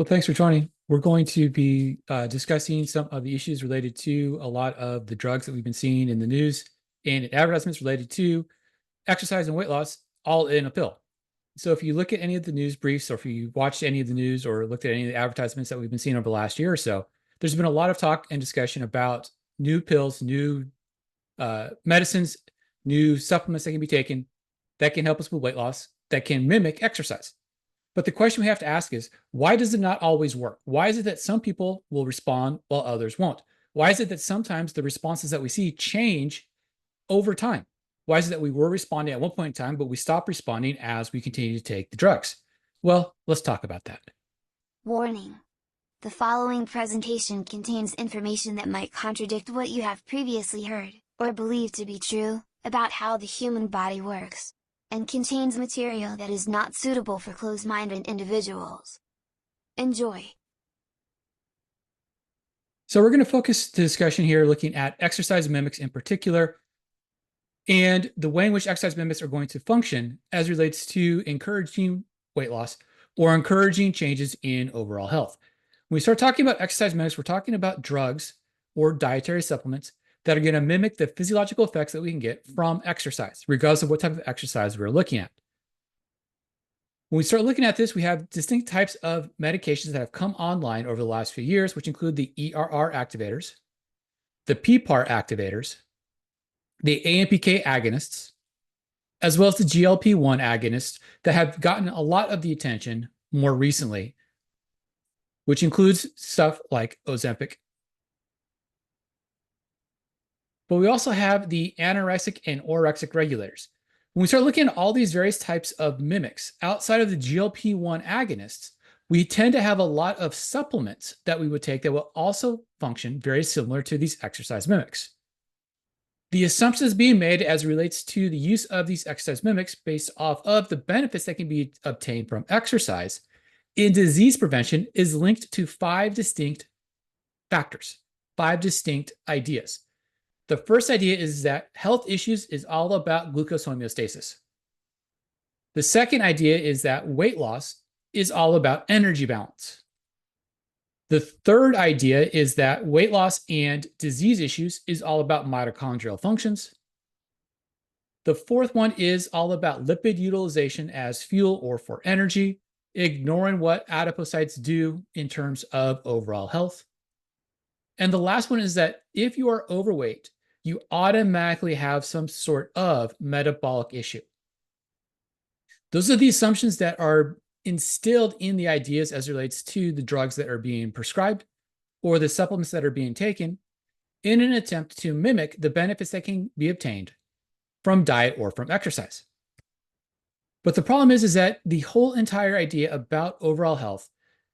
Well, thanks for joining. We're going to be discussing some of the issues related to a lot of the drugs that we've been seeing in the news and in advertisements related to exercise and weight loss, all in a pill. So if you look at any of the news briefs, or if you watched any of the news or looked at any of the advertisements that we've been seeing over the last year or so, there's been a lot of talk and discussion about new pills, new medicines, new supplements that can be taken that can help us with weight loss, that can mimic exercise. But the question we have to ask is, why does it not always work? Why is it that some people will respond while others won't? Why is it that sometimes the responses that we see change over time? Why is it that we were responding at one point in time, but we stop responding as we continue to take the drugs? Well, let's talk about that. Warning. The following presentation contains information that might contradict what you have previously heard, or believed to be true, about how the human body works, and contains material that is not suitable for closed-minded individuals. Enjoy! So we're going to focus the discussion here looking at exercise mimics in particular, and the way in which exercise mimics are going to function as relates to encouraging weight loss or encouraging changes in overall health. When we start talking about exercise mimics, we're talking about drugs or dietary supplements that are going to mimic the physiological effects that we can get from exercise, regardless of what type of exercise we're looking at. When we start looking at this, we have distinct types of medications that have come online over the last few years, which include the ERR activators, the PPAR activators, the AMPK agonists, as well as the GLP-1 agonists that have gotten a lot of the attention more recently, which includes stuff like Ozempic. But we also have the anorexic and anorexic regulators. When we start looking at all these various types of mimics outside of the GLP-1 agonists, we tend to have a lot of supplements that we would take that will also function very similar to these exercise mimics. The assumptions being made as it relates to the use of these exercise mimics based off of the benefits that can be obtained from exercise in disease prevention is linked to 5 distinct factors, 5 distinct ideas. The first idea is that health issues is all about glucose homeostasis. The second idea is that weight loss is all about energy balance. The third idea is that weight loss and disease issues is all about mitochondrial functions. The fourth one is all about lipid utilization as fuel or for energy, ignoring what adipocytes do in terms of overall health. And the last one is that if you are overweight, you automatically have some sort of metabolic issue. Those are the assumptions that are instilled in the ideas as it relates to the drugs that are being prescribed or the supplements that are being taken in an attempt to mimic the benefits that can be obtained from diet or from exercise. But the problem is that the whole entire idea about overall health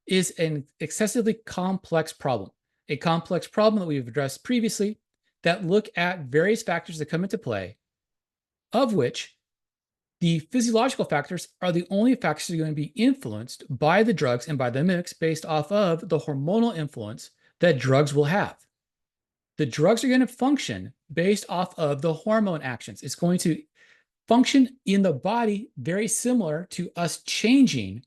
is an excessively complex problem, a complex problem that we've addressed previously that look at various factors that come into play, of which the physiological factors are the only factors that are going to be influenced by the drugs and by the mimics based off of the hormonal influence that drugs will have. The drugs are going to function based off of the hormone actions. It's going to function in the body very similar to us changing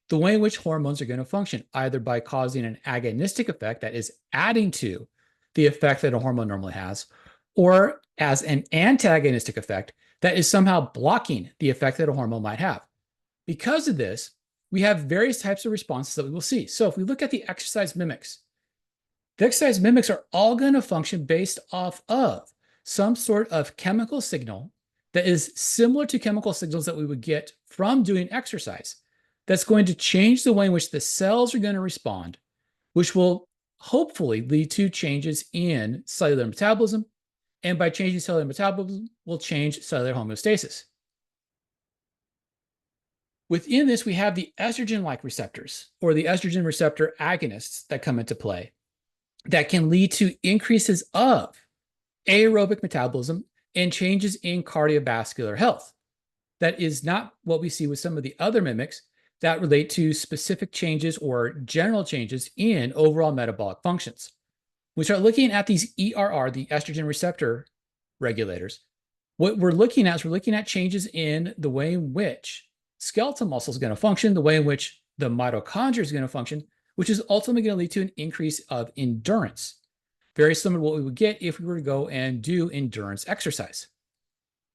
the way in which hormones are going to function, either by causing an agonistic effect that is adding to the effect that a hormone normally has, or as an antagonistic effect that is somehow blocking the effect that a hormone might have. Because of this, we have various types of responses that we will see. So if we look at the exercise mimics, the exercise mimics are all going to function based off of some sort of chemical signal that is similar to chemical signals that we would get from doing exercise, that's going to change the way in which the cells are going to respond, which will hopefully lead to changes in cellular metabolism, and by changing cellular metabolism, will change cellular homeostasis. Within this, we have the estrogen-like receptors, or the estrogen receptor agonists that come into play, that can lead to increases of aerobic metabolism and changes in cardiovascular health. That is not what we see with some of the other mimics that relate to specific changes or general changes in overall metabolic functions. We start looking at these ERR, the estrogen receptor regulators. What we're looking at is changes in the way in which skeletal muscle is going to function, the way in which the mitochondria is going to function, which is ultimately going to lead to an increase of endurance. Very similar to what we would get if we were to go and do endurance exercise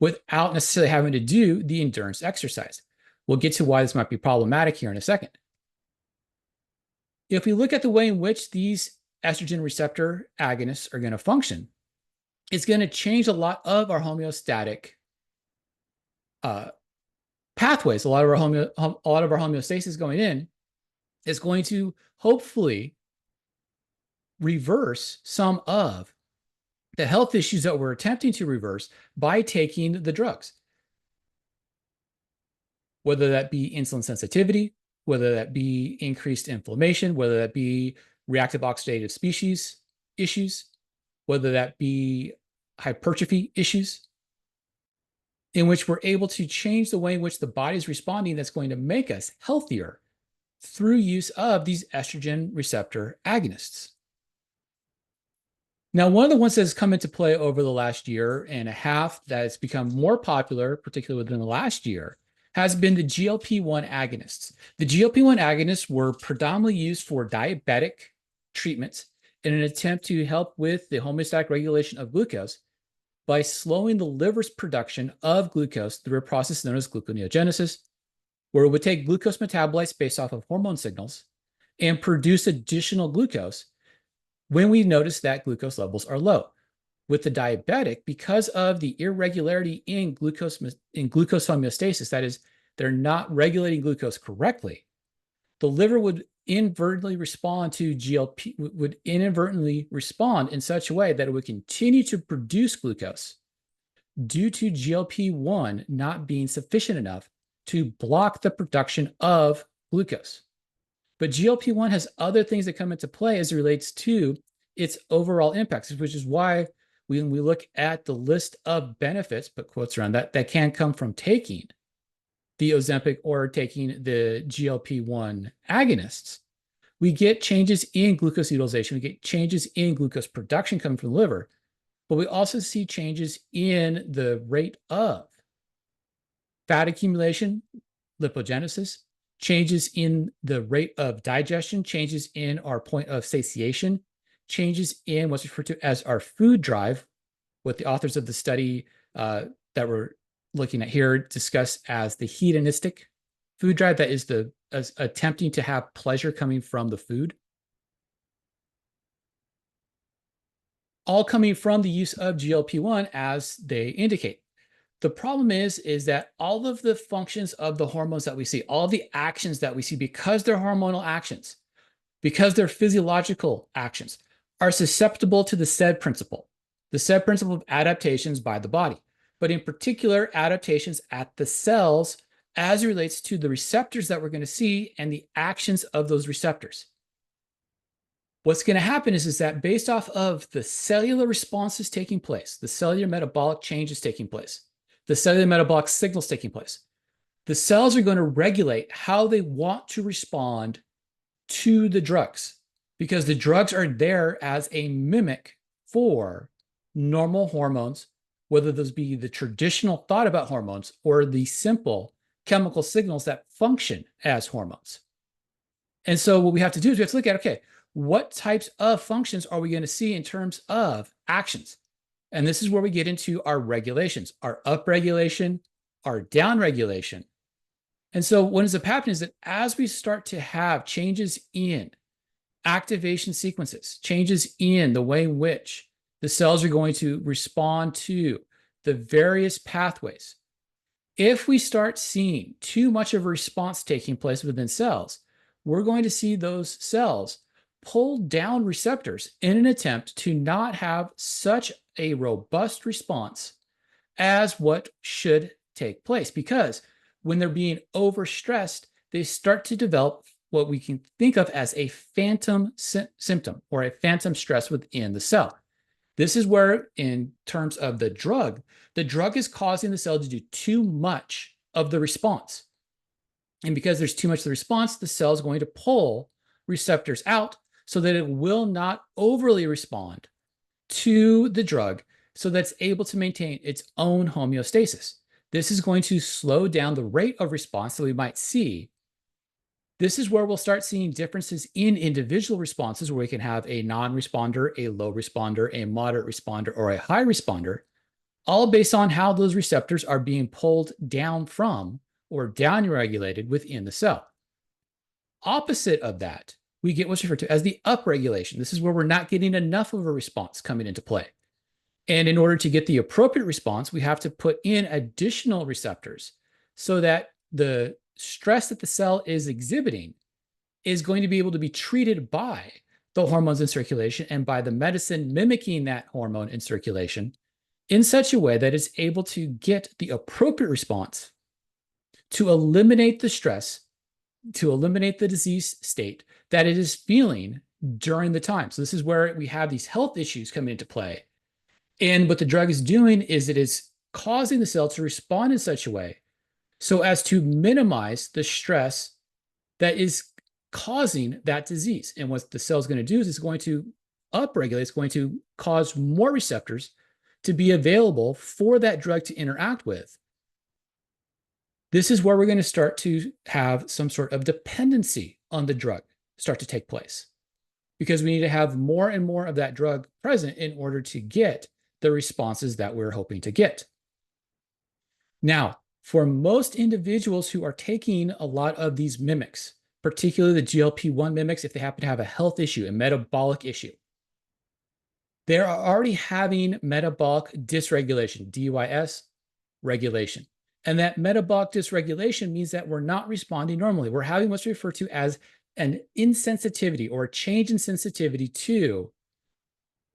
without necessarily having to do the endurance exercise. We'll get to why this might be problematic here in a second. If we look at the way in which these estrogen receptor agonists are going to function, it's going to change a lot of our homeostatic pathways. A lot of our homeostasis going in is going to hopefully reverse some of the health issues that we're attempting to reverse by taking the drugs, whether that be insulin sensitivity, whether that be increased inflammation, whether that be reactive oxidative species issues, whether that be hypertrophy issues, in which we're able to change the way in which the body is responding that's going to make us healthier through use of these estrogen receptor agonists. Now, one of the ones that has come into play over the last year and a half that has become more popular, particularly within the last year, has been the GLP-1 agonists. The GLP-1 agonists were predominantly used for diabetic treatments in an attempt to help with the homeostatic regulation of glucose by slowing the liver's production of glucose through a process known as gluconeogenesis, where it would take glucose metabolites based off of hormone signals and produce additional glucose when we notice that glucose levels are low. With the diabetic, because of the irregularity in glucose homeostasis, that is, they're not regulating glucose correctly, the liver would inadvertently respond in such a way that it would continue to produce glucose due to GLP-1 not being sufficient enough to block the production of glucose. But GLP-1 has other things that come into play as it relates to its overall impacts, which is why when we look at the list of benefits, put quotes around that can come from taking the Ozempic or taking the GLP-1 agonists, we get changes in glucose utilization, we get changes in glucose production coming from the liver, but we also see changes in the rate of fat accumulation, lipogenesis, changes in the rate of digestion, changes in our point of satiation, changes in what's referred to as our food drive, what the authors of the study that we're looking at here discuss as the hedonistic food drive, that is as attempting to have pleasure coming from the food. All coming from the use of GLP-1 as they indicate. The problem is that all of the functions of the hormones that we see, all the actions that we see, because they're hormonal actions, because they're physiological actions, are susceptible to the SAID principle, the SAID principle of adaptations by the body, but in particular, adaptations at the cells as it relates to the receptors that we're going to see and the actions of those receptors. What's going to happen is that based off of the cellular responses taking place, the cellular metabolic changes taking place, the cellular metabolic signals taking place, the cells are going to regulate how they want to respond to the drugs, because the drugs are there as a mimic for normal hormones, whether those be the traditional thought about hormones or the simple chemical signals that function as hormones. And so what we have to do is we have to look at, okay, what types of functions are we going to see in terms of actions? And this is where we get into our regulations, our upregulation, our downregulation. And so what ends up happening is that as we start to have changes in activation sequences, changes in the way in which the cells are going to respond to the various pathways, if we start seeing too much of a response taking place within cells, we're going to see those cells pull down receptors in an attempt to not have such a robust response as what should take place. Because when they're being overstressed, they start to develop what we can think of as a phantom symptom or a phantom stress within the cell. This is where, in terms of the drug is causing the cell to do too much of the response. And because there's too much of the response, the cell is going to pull receptors out so that it will not overly respond to the drug, so that's able to maintain its own homeostasis. This is going to slow down the rate of response that we might see This is where we'll start seeing differences in individual responses where we can have a non-responder, a low responder, a moderate responder, or a high responder, all based on how those receptors are being pulled down from or downregulated within the cell. Opposite of that, we get what's referred to as the upregulation. This is where we're not getting enough of a response coming into play. And in order to get the appropriate response, we have to put in additional receptors so that the stress that the cell is exhibiting is going to be able to be treated by the hormones in circulation and by the medicine mimicking that hormone in circulation in such a way that it's able to get the appropriate response to eliminate the stress, to eliminate the disease state that it is feeling during the time. So this is where we have these health issues coming into play. And what the drug is doing is it is causing the cell to respond in such a way so as to minimize the stress that is causing that disease. And what the cell is going to do is it's going to upregulate, it's going to cause more receptors to be available for that drug to interact with. This is where we're going to start to have some sort of dependency on the drug start to take place, because we need to have more and more of that drug present in order to get the responses that we're hoping to get. Now, for most individuals who are taking a lot of these mimics, particularly the GLP-1 mimics, if they happen to have a health issue, a metabolic issue, they are already having metabolic dysregulation, DYS regulation. And that metabolic dysregulation means that we're not responding normally. We're having what's referred to as an insensitivity or a change in sensitivity to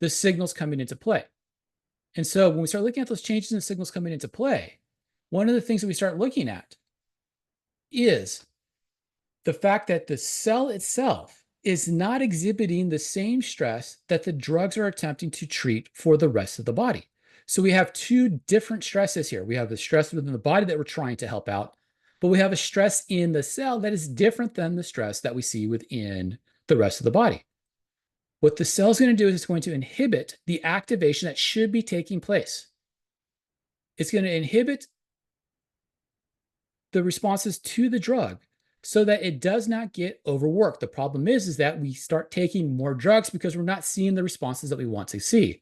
the signals coming into play. And so when we start looking at those changes in signals coming into play, one of the things that we start looking at is the fact that the cell itself is not exhibiting the same stress that the drugs are attempting to treat for the rest of the body. So we have two different stresses here. We have the stress within the body that we're trying to help out, but we have a stress in the cell that is different than the stress that we see within the rest of the body. What the cell is going to do is it's going to inhibit the activation that should be taking place. It's going to inhibit the responses to the drug so that it does not get overworked. The problem is that we start taking more drugs because we're not seeing the responses that we want to see.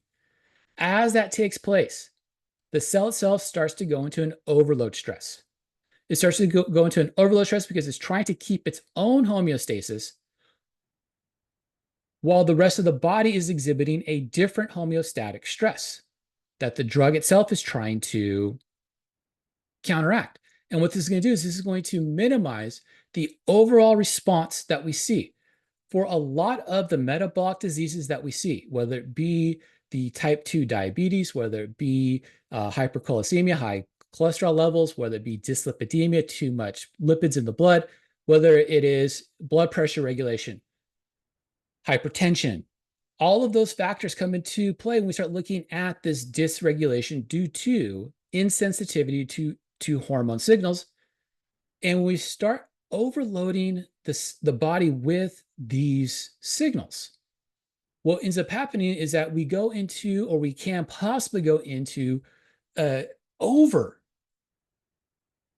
As that takes place, the cell itself starts to go into an overload stress. It starts to go into an overload stress because it's trying to keep its own homeostasis while the rest of the body is exhibiting a different homeostatic stress that the drug itself is trying to counteract. And what this is going to do is this is going to minimize the overall response that we see. For a lot of the metabolic diseases that we see, whether it be the type 2 diabetes, whether it be hypercholesteremia, high cholesterol levels, whether it be dyslipidemia, too much lipids in the blood, whether it is blood pressure regulation, hypertension, all of those factors come into play when we start looking at this dysregulation due to insensitivity to hormone signals. And we start overloading the body with these signals, what ends up happening is that we go into, or we can possibly go into, over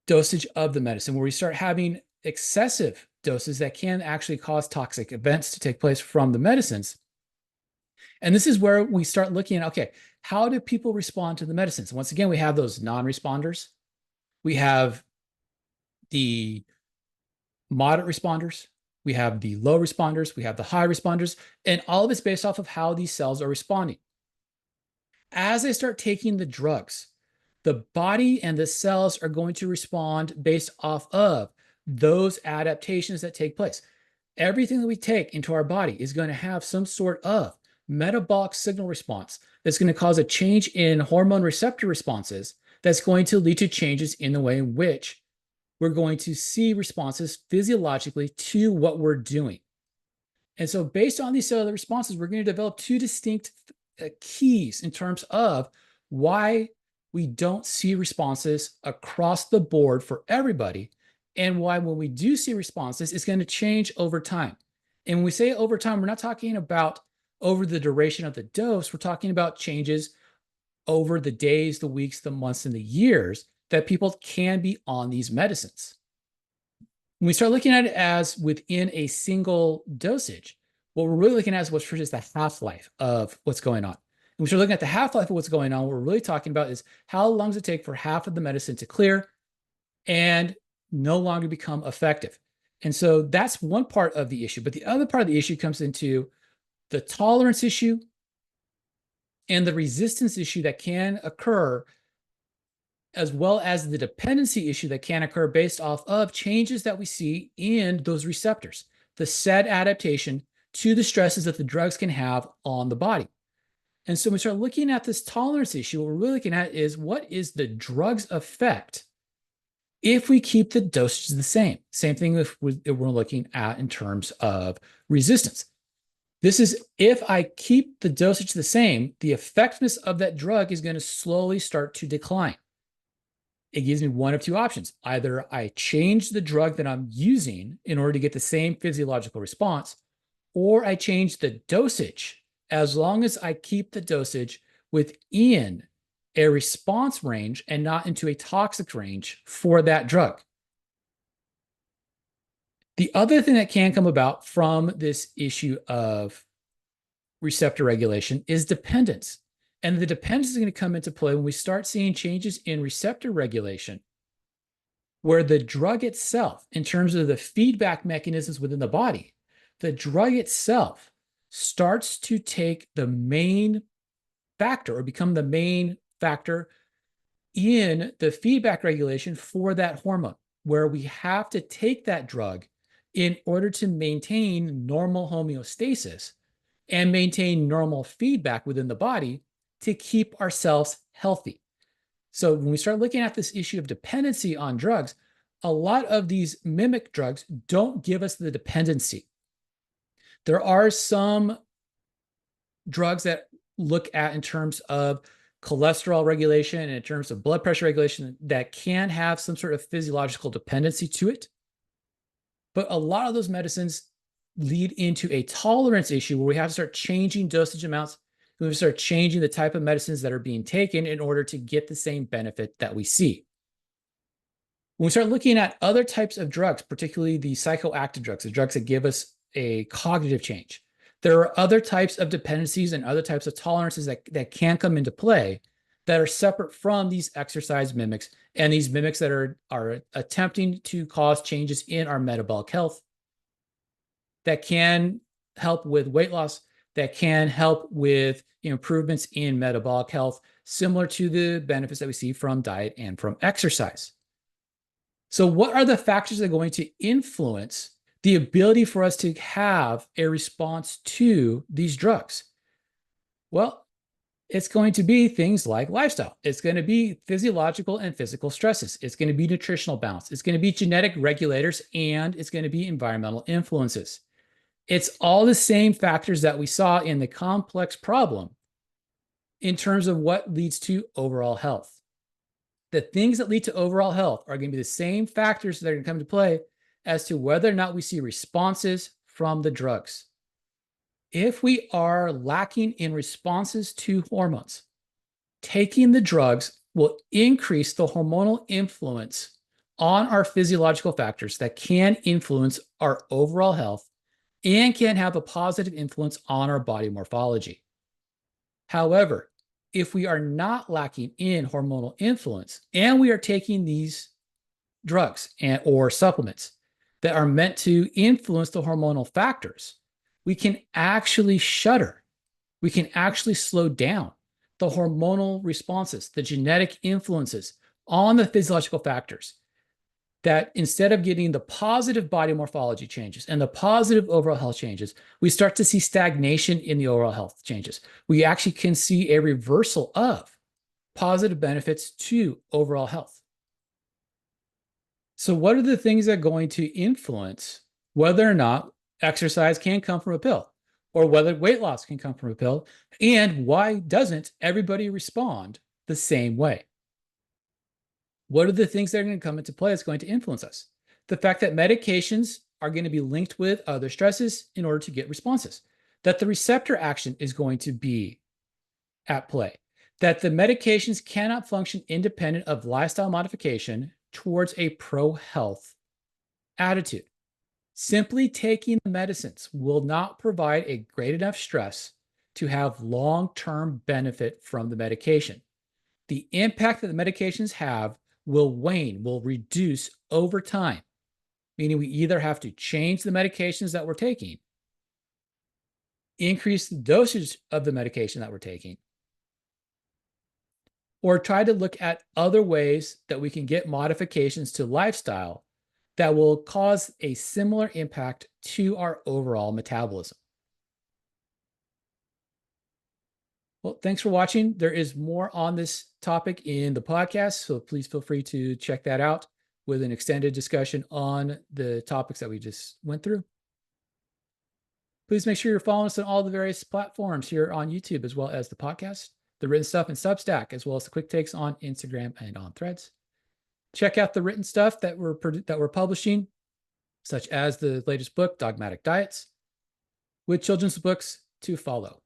dosage of the medicine, where we start having excessive doses that can actually cause toxic events to take place from the medicines. And this is where we start looking at, okay, how do people respond to the medicines? Once again, we have those non-responders. We have the moderate responders. We have the low responders. We have the high responders. And all of it's based off of how these cells are responding. As they start taking the drugs, the body and the cells are going to respond based off of those adaptations that take place. Everything that we take into our body is going to have some sort of metabolic signal response that's going to cause a change in hormone receptor responses that's going to lead to changes in the way in which we're going to see responses physiologically to what we're doing. And so based on these cellular responses, we're going to develop two distinct keys in terms of why we don't see responses across the board for everybody, and why when we do see responses, it's going to change over time. And when we say over time, we're not talking about over the duration of the dose. We're talking about changes over the days, the weeks, the months, and the years that people can be on these medicines. When we start looking at it as within a single dosage, what we're really looking at is what's just the half-life of what's going on. When we start looking at the half-life of what's going on, what we're really talking about is how long does it take for half of the medicine to clear and no longer become effective. And so that's one part of the issue. But the other part of the issue comes into the tolerance issue and the resistance issue that can occur, as well as the dependency issue that can occur based off of changes that we see in those receptors, the said adaptation to the stresses that the drugs can have on the body. And so when we start looking at this tolerance issue, what we're really looking at is what is the drug's effect if we keep the dosage the same. Same thing if we're looking at in terms of resistance. This is if I keep the dosage the same, the effectiveness of that drug is going to slowly start to decline. It gives me one of two options. Either I change the drug that I'm using in order to get the same physiological response, or I change the dosage as long as I keep the dosage within a response range and not into a toxic range for that drug. The other thing that can come about from this issue of receptor regulation is dependence. And the dependence is going to come into play when we start seeing changes in receptor regulation, where the drug itself, in terms of the feedback mechanisms within the body, the drug itself starts to take the main factor or become the main factor in the feedback regulation for that hormone, where we have to take that drug in order to maintain normal homeostasis and maintain normal feedback within the body to keep ourselves healthy. So when we start looking at this issue of dependency on drugs, a lot of these mimic drugs don't give us the dependency. There are some drugs that look at in terms of cholesterol regulation and in terms of blood pressure regulation that can have some sort of physiological dependency to it. But a lot of those medicines lead into a tolerance issue where we have to start changing dosage amounts. We have to start changing the type of medicines that are being taken in order to get the same benefit that we see. When we start looking at other types of drugs, particularly the psychoactive drugs, the drugs that give us a cognitive change, there are other types of dependencies and other types of tolerances that can come into play that are separate from these exercise mimics and these mimics that are attempting to cause changes in our metabolic health that can help with weight loss, that can help with improvements in metabolic health, similar to the benefits that we see from diet and from exercise. So what are the factors that are going to influence the ability for us to have a response to these drugs? Well, it's going to be things like lifestyle. It's going to be physiological and physical stresses. It's going to be nutritional balance. It's going to be genetic regulators, and it's going to be environmental influences. It's all the same factors that we saw in the complex problem in terms of what leads to overall health. The things that lead to overall health are going to be the same factors that are going to come into play as to whether or not we see responses from the drugs. If we are lacking in responses to hormones, taking the drugs will increase the hormonal influence on our physiological factors that can influence our overall health and can have a positive influence on our body morphology. However, if we are not lacking in hormonal influence and we are taking these drugs or supplements that are meant to influence the hormonal factors, we can actually shutter, we can actually slow down the hormonal responses, the genetic influences on the physiological factors, that instead of getting the positive body morphology changes and the positive overall health changes, we start to see stagnation in the overall health changes. We actually can see a reversal of positive benefits to overall health. So what are the things that are going to influence whether or not exercise can come from a pill, or whether weight loss can come from a pill, and why doesn't everybody respond the same way? What are the things that are going to come into play that's going to influence us? The fact that medications are going to be linked with other stresses in order to get responses, that the receptor action is going to be at play, that the medications cannot function independent of lifestyle modification towards a pro-health Attitude. Simply taking the medicines will not provide a great enough stress to have long-term benefit from the medication. The impact that the medications have will wane, will reduce over time, meaning we either have to change the medications that we're taking, increase the dosage of the medication that we're taking, or try to look at other ways that we can get modifications to lifestyle that will cause a similar impact to our overall metabolism. Well, thanks for watching. There is more on this topic in the podcast, so please feel free to check that out with an extended discussion on the topics that we just went through. Please make sure you're following us on all the various platforms here on YouTube, as well as the podcast, the written stuff in Substack, as well as the quick takes on Instagram and on Threads. Check out the written stuff that we're publishing, such as the latest book, Dogmatic Diets, with children's books to follow.